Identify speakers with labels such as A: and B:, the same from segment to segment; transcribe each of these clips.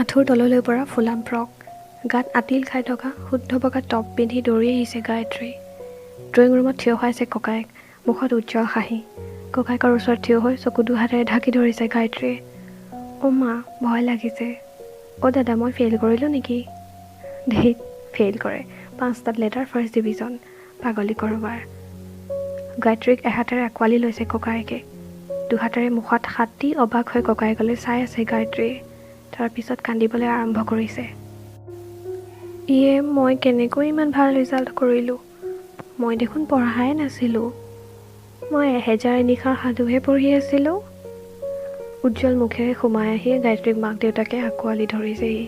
A: আঁঠুৰ তললৈ পৰা ফুলাম ফ্ৰক, গাত আতিল খাই থকা শুদ্ধ বগা টপ পিন্ধি দৌৰি আহিছে গায়ত্ৰী। ড্ৰয়িং ৰুমত থিয় হৈছে ককায়েক, মুখত উজ্জ্বল হাঁহি। ককায়েকৰ ওচৰত থিয় হৈ চকু দুহাতেৰে ঢাকি ধৰিছে গায়ত্ৰীয়ে। অ' মা, ভয় লাগিছে। অ' দাদা, মই ফেইল কৰিলোঁ নেকি? ধেইত, ফেইল কৰে। 5টাত লেটাৰ ফাৰ্ষ্ট ডিভিজন, পাগলী কৰবাৰ। গায়ত্ৰীক এহাতেৰে আঁকোৱালি লৈছে ককায়েকে। দুহাতেৰে মুখত হাত দি অবাক হৈ ককায়েকলৈ চাই আছে গায়ত্ৰীয়ে। তাৰপিছত কান্দিবলৈ আৰম্ভ কৰিছে। ইয়ে, মই কেনেকৈ ইমান ভাল ৰিজাল্ট কৰিলোঁ? মই দেখোন পঢ়াই নাছিলোঁ। মই 1000 নিশাৰ সাধুহে পঢ়ি আছিলোঁ। উজ্জ্বল মুখেৰে সোমাই আহি গায়ত্ৰীক মাক দেউতাকে আঁকোৱালি ধৰিছেহি।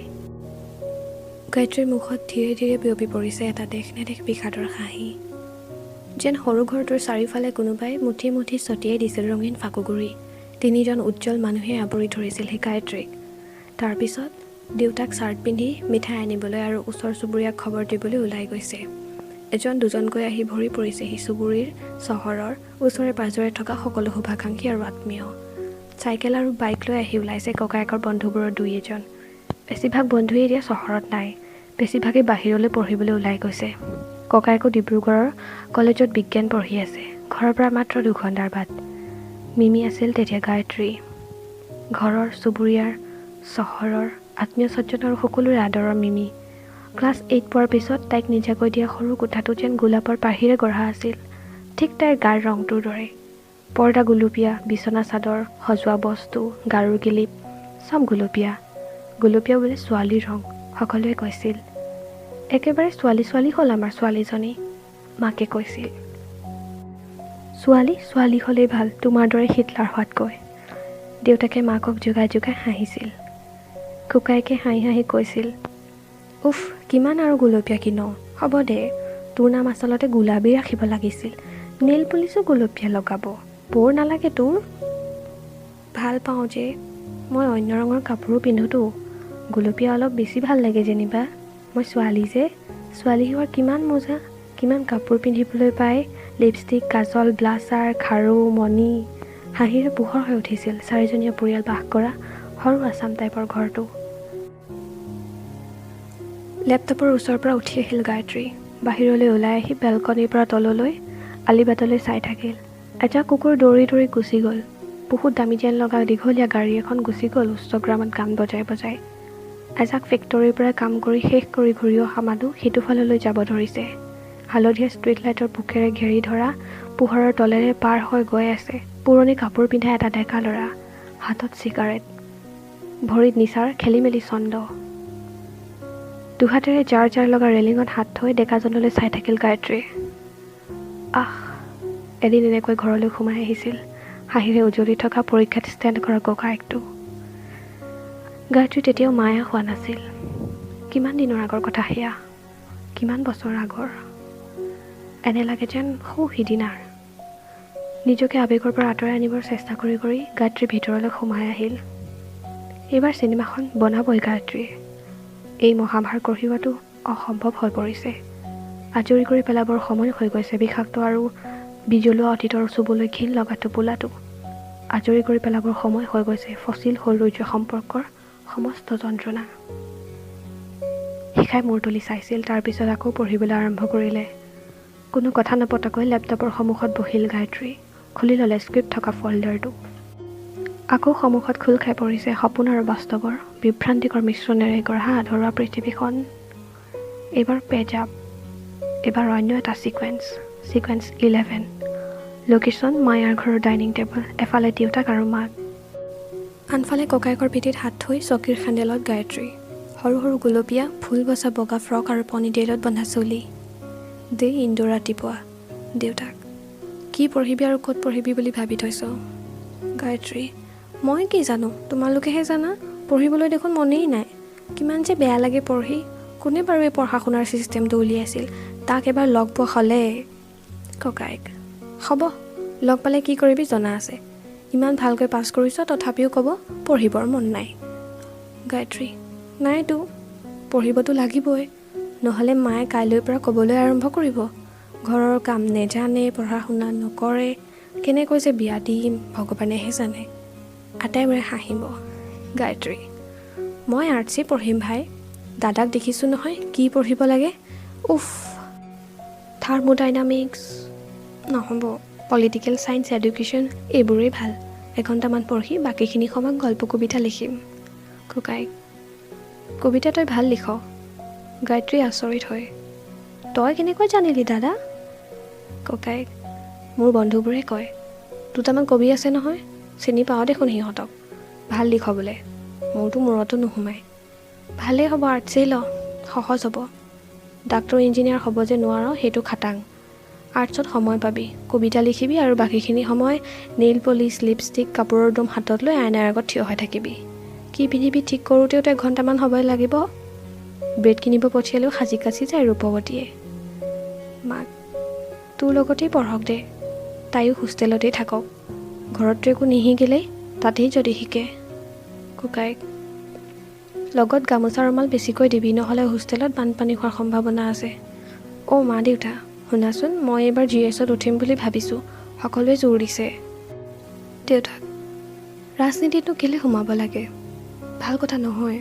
A: গায়ত্ৰীৰ মুখত ধীৰে ধীৰে বিয়পি পৰিছে এটা দেশ নেদেখ বিষাদৰ হাঁহি। যেন সৰু ঘৰটোৰ চাৰিওফালে কোনোবাই মুঠি মুঠি ছটিয়াই দিছিল ৰঙীন ফাকুগুৰি। 3জন উজ্জ্বল মানুহে আৱৰি ধৰিছিল সেই গায়ত্ৰীক। তাৰপিছত দেউতাক চাৰ্ট পিন্ধি মিঠাই আনিবলৈ আৰু ওচৰ চুবুৰীয়াক খবৰ দিবলৈ ওলাই গৈছে। এজন দুজনকৈ আহি ভৰি পৰিছেহি চুবুৰীৰ, চহৰৰ ওচৰে পাঁজৰে থকা সকলো শুভাকাংক্ষী আৰু আত্মীয়। চাইকেল আৰু বাইক লৈ আহি ওলাইছে ককায়েকৰ বন্ধুবোৰৰ 2-এজন। বেছিভাগ বন্ধুৱে এতিয়া চহৰত নাই, বেছিভাগেই বাহিৰলৈ পঢ়িবলৈ ওলাই গৈছে। ককায়েকো ডিব্ৰুগড়ৰ কলেজত বিজ্ঞান পঢ়ি আছে। ঘৰৰ পৰা মাত্ৰ 2 ঘণ্টাৰ বাট। মিমি আছিল তেতিয়া গায়ত্ৰী। ঘৰৰ, চুবুৰীয়াৰ, চহৰৰ, আত্মীয় স্বজন আৰু সকলোৰে আদৰৰ মিমি। ক্লাছ 8 পোৱাৰ পিছত তাইক নিজাকৈ দিয়া সৰু কোঠাটো যেন গোলাপৰ পাহিৰে গঢ়া আছিল, ঠিক তাইৰ গাৰ ৰংটোৰ দৰে। পৰ্দা গুলপীয়া, বিচনা চাদৰ, সজোৱা বস্তু, গাৰুৰ কিলিপ, চব গুলপীয়া। গুলপীয়া বোলে ছোৱালীৰ ৰং, সকলোৱে কৈছিল। একেবাৰে ছোৱালী ছোৱালী হ'ল আমাৰ ছোৱালীজনী, মাকে কৈছিল। ছোৱালী হ'লেই ভাল, তোমাৰ দৰে হিটলাৰ হোৱাতকৈ। দেউতাকে মাকক জোগাই জোগাই হাঁহিছিল। ককায়েকে হাঁহি হাঁহি কৈছিল, উফ, কিমান আৰু গুলপীয়া কিন? হ'ব দে, তোৰ নাম আচলতে গোলাবী ৰাখিব লাগিছিল। নেইল পলিচো গুলপীয়া লগাব, বৰ নালাগে তোৰ? ভাল পাওঁ যে, মই অন্য ৰঙৰ কাপোৰো পিন্ধোতো। গুলপীয়া অলপ বেছি ভাল লাগে যেনিবা। মই ছোৱালী যে, ছোৱালী হোৱাৰ কিমান মজা, কিমান কাপোৰ পিন্ধিবলৈ পায়, লিপষ্টিক, কাজল, ব্লাছাৰ, খাৰু, মণি। হাঁহিৰে পোহৰ হৈ উঠিছিল 4জনীয়া পৰিয়াল বাস কৰা সৰু আছাম টাইপৰ ঘৰটো। লেপটপৰ ওচৰৰ পৰা উঠি আহিল গায়ত্ৰী। বাহিৰলৈ ওলাই আহি বেলকনিৰ পৰা তললৈ আলিবাটলৈ চাই থাকিল। এটা কুকুৰ দৌৰি দৌৰি গুচি গ'ল। বহুত দামী যেন লগা দীঘলীয়া গাড়ী এখন গুচি গ'ল উচ্চগ্ৰামত গান বজাই বজাই। এজাক ফেক্টৰীৰ পৰা কাম কৰি শেষ কৰি ঘূৰি অহা মানুহ সিটো ফাললৈ যাব ধৰিছে। হালধীয়া ষ্ট্ৰীট লাইটৰ পোখেৰে ঘেৰি ধৰা পোহৰৰ তলেৰে পাৰ হৈ গৈ আছে পুৰণি কাপোৰ পিন্ধা এটা ডেকা ল'ৰা, হাতত চিগাৰেট, ভৰিত নিচাৰ খেলিমেলি ছন্দ। দুহাতেৰে জাৰ জাৰ লগা ৰেলিঙত হাত থৈ ডেকাজনলৈ চাই থাকিল গায়ত্ৰীয়ে। আহ, এদিন এনেকৈ ঘৰলৈ সোমাই আহিছিল হাঁহিৰে উজ্বলি থকা পৰীক্ষাত ষ্টেণ্ড কৰা ককায়েকটো। গায়ত্ৰী তেতিয়াও মায়া হোৱা নাছিল। কিমান দিনৰ আগৰ কথা সেয়া, কিমান বছৰ আগৰ। এনে লাগে যেন সৌ সিদিনাৰ। নিজকে আৱেগৰ পৰা আঁতৰাই আনিবৰ চেষ্টা কৰি কৰি গায়ত্ৰী ভিতৰলৈ সোমাই আহিল। এইবাৰ চিনেমাখন বনাবই গায়ত্ৰীয়ে। এই মহাভাৰ কঢ়িওৱাটো অসম্ভৱ হৈ পৰিছে। আজৰি কৰি পেলাবৰ সময় হৈ গৈছে বিষাক্ত আৰু বিজলুৱা অতীতৰ চুবলৈ ঘিণ লগা টোপোলাটো। আজৰি কৰি পেলাবৰ সময় হৈ গৈছে ফচিল সৌন্দৰ্য সম্পৰ্কৰ সমস্ত যন্ত্ৰণা। শিখাই মূৰ তুলি চাইছিল, তাৰপিছত আকৌ পঢ়িবলৈ আৰম্ভ কৰিলে। কোনো কথা নপতাকৈ লেপটপৰ সন্মুখত বহিল গায়ত্ৰী। খুলি ল'লে স্ক্ৰিপ্ট থকা ফল্ডাৰটো। আকৌ সন্মুখত খোল খাই পৰিছে সপোন আৰু বাস্তৱৰ বিভ্ৰান্তিকৰ মিশ্ৰণেৰে গঢ়া আধৰুৱা পৃথিৱীখন। এইবাৰ পেজাব, এইবাৰ অন্য এটা ছিকুৱেন্স 11। লোকেশ্যন মায়াৰ ঘৰৰ ডাইনিং টেবুল, এফালে দেউতাক আৰু মাক, আনফালে ককায়েকৰ পিঠিত হাত থৈ চকীৰ হেণ্ডেলত গায়ত্ৰী। সৰু সৰু গুলপীয়া ফুল বচা বগা ফ্ৰক আৰু পনিটেইলত বন্ধা চুলি। দেই ইন্দো ৰাতিপুৱা। দেউতাক, কি পঢ়িবি আৰু ক'ত পঢ়িবি বুলি ভাবি থৈছ? গায়ত্ৰী, মই কি জানো, তোমালোকেহে জানা। পঢ়িবলৈ দেখোন মনেই নাই। কিমান যে বেয়া লাগে পঢ়ি। কোনে বাৰু এই পঢ়া শুনাৰ ছিষ্টেমটো উলিয়াইছিল? তাক এবাৰ লগ পোৱা হ'লে। ককায়েক, হ'ব, লগ পালে কি কৰিবি জনা আছে। ইমান ভালকৈ পাছ কৰিছ তথাপিও ক'ব পঢ়িবৰ মন নাই। গায়ত্ৰী, নাইতো, পঢ়িবতো লাগিবই, নহ'লে মায়ে কাইলৈৰ পৰা ক'বলৈ আৰম্ভ কৰিব। ঘৰৰ কাম নেজানে, পঢ়া শুনা নকৰে, কেনেকৈ যে বিয়া দিম ভগৱানেহে জানে। আটাইবোৰে হাঁহিব। গায়ত্ৰী, মই আৰ্টছেই পঢ়িম ভাই। দাদাক দেখিছোঁ নহয় কি পঢ়িব লাগে। উফ, থাৰ্মোডাইনামিক্স নহ'ব, পলিটিকেল ছায়েন্স, এডুকেশ্যন এইবোৰেই ভাল। এঘণ্টামান পঢ়ি বাকীখিনি সময় গল্প কবিতা লিখিম। ককাইক, কবিতা তই ভাল লিখ। গায়ত্ৰী আচৰিত হয়। তই কেনেকৈ জানিলি দাদা? ককাইক, মোৰ বন্ধুবোৰে কয়, দুটামান কবি আছে নহয়, চিনি পাওঁ দেখোন সিহঁতক, ভাল লিখ বোলে। মোৰতো মূৰতো নোসোমায়। ভালেই হ'ব, আৰ্টছেই ল, সহজ হ'ব। ডাক্তৰ ইঞ্জিনিয়াৰ হ'ব যে নোৱাৰ সেইটো খাটাং। আৰ্টছত সময় পাবি, কবিতা লিখিবি আৰু বাকীখিনি সময় নেইল পলিচ, লিপষ্টিক, কাপোৰৰ দম হাতত লৈ আইনাৰ আগত থিয় হৈ থাকিবি। কি পিন্ধিবি ঠিক কৰোঁতেওতো এঘণ্টামান সময় লাগিব। ব্ৰেড কিনিব পঠিয়ালেও সাজি কাচি যায় ৰূপৱতীয়ে। মাক, তোৰ লগতেই পঢ়ক দে, তাইও হোষ্টেলতেই থাকক। ঘৰততো একো নিশিকিলেই, তাতেই যদি শিকে। ককাইক, লগত গামোচা ৰুমাল বেছিকৈ দিবি, নহ'লে হোষ্টেলত বানপানী হোৱাৰ সম্ভাৱনা আছে। অ' মা দেউতা, শুনাচোন, মই এইবাৰ GSত উঠিম বুলি ভাবিছোঁ, সকলোৱে জোৰ দিছে। দেউতাক, ৰাজনীতিতনো কেলৈ সোমাব লাগে, ভাল কথা নহয়।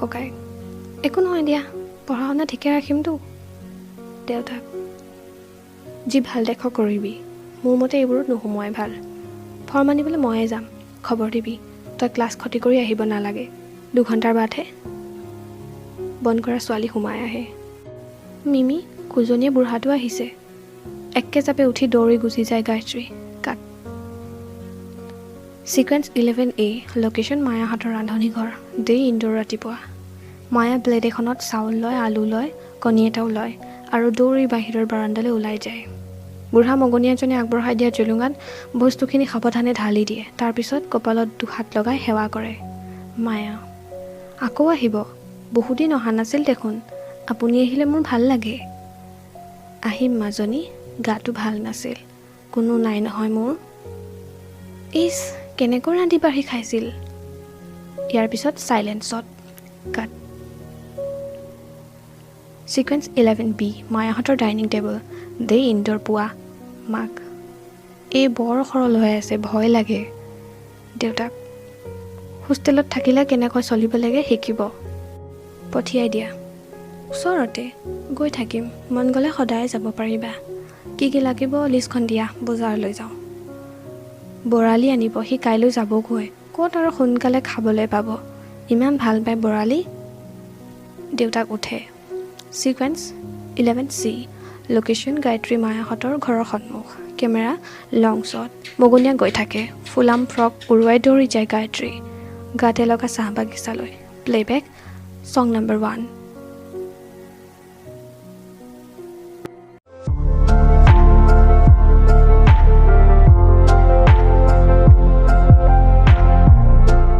A: ককাইক, একো নহয় দিয়া, পঢ়া শুনা ঠিকে ৰাখিমতো। দেউতাক, যি ভাল দেখ কৰিবি, মোৰ মতে এইবোৰত নোসোমোৱাই ভাল। ফৰ্ম আনিবলৈ ময়ে যাম, খবৰ দিবি। তই ক্লাছ ক্ষতি কৰি আহিব নালাগে, 2 ঘণ্টাৰ বাদহে। বন্ধ কৰা ছোৱালী সোমাই আহে। মিমি, কুজনীয়ে বুঢ়াটো আহিছে। একে জাপে উঠি দৌৰি গুচি যায় Gayatri. Cut. Sequence 11A, location মায়াহঁতৰ ৰান্ধনীঘৰ। ডে ইনডোৰ ৰাতিপুৱা। মায়া প্লেট এখনত চাউল লয়, আলু লয়, কণী এটাও লয় আৰু দৌৰি বাহিৰৰ বাৰাণ্ডালৈ ওলাই যায়। বুঢ়া মগনীয়াজনে আগবঢ়াই দিয়া জুলুঙাত বস্তুখিনি সাৱধানে ঢালি দিয়ে, তাৰপিছত কপালত 2 হাত লগাই সেৱা কৰে। মায়া, আকৌ আহিব? বহুদিন অহা নাছিল দেখোন, আপুনি আহিলে মোৰ ভাল লাগে। আহিম মাজনী, গাটো ভাল নাছিল, কোনো নাই নহয় মোৰ। ইচ, কেনেকৈ ৰান্ধি বাঢ়ি খাইছিল। ইয়াৰ পিছত চাইলেন্সত। কাট। ছিকুৱেন্স 11B, মায়াহঁতৰ ডাইনিং টেবুল। ডে ইনডোৰ পুৱা। মাক, এই বৰ সৰল হৈ আছে, ভয় লাগে। দেউতাক, হোষ্টেলত থাকিলে কেনেকৈ চলিব লাগে শিকিব, পঠিয়াই দিয়া। ওচৰতে, গৈ থাকিম, মন গ'লে সদায় যাব পাৰিবা। কি কি লাগিব লিষ্টখন দিয়া, বজাৰলৈ যাওঁ। বৰালি আনিব, সি কাইলৈ যাবগৈ, ক'ত আৰু সোনকালে খাবলৈ পাব, ইমান ভাল পায় বৰালি। দেউতাক উঠে। ছিকুৱেন্স 11C, লোকেশ্যন গায়ত্ৰী মায়াহঁতৰ ঘৰৰ সন্মুখ। কেমেৰা লং শ্বট। মগনীয়া গৈ থাকে, ফুলাম ফ্ৰক উৰুৱাই দৌৰি যায় গায়ত্ৰী। গাতে লগা চাহ বাগিচালৈ। Playback, song number 1।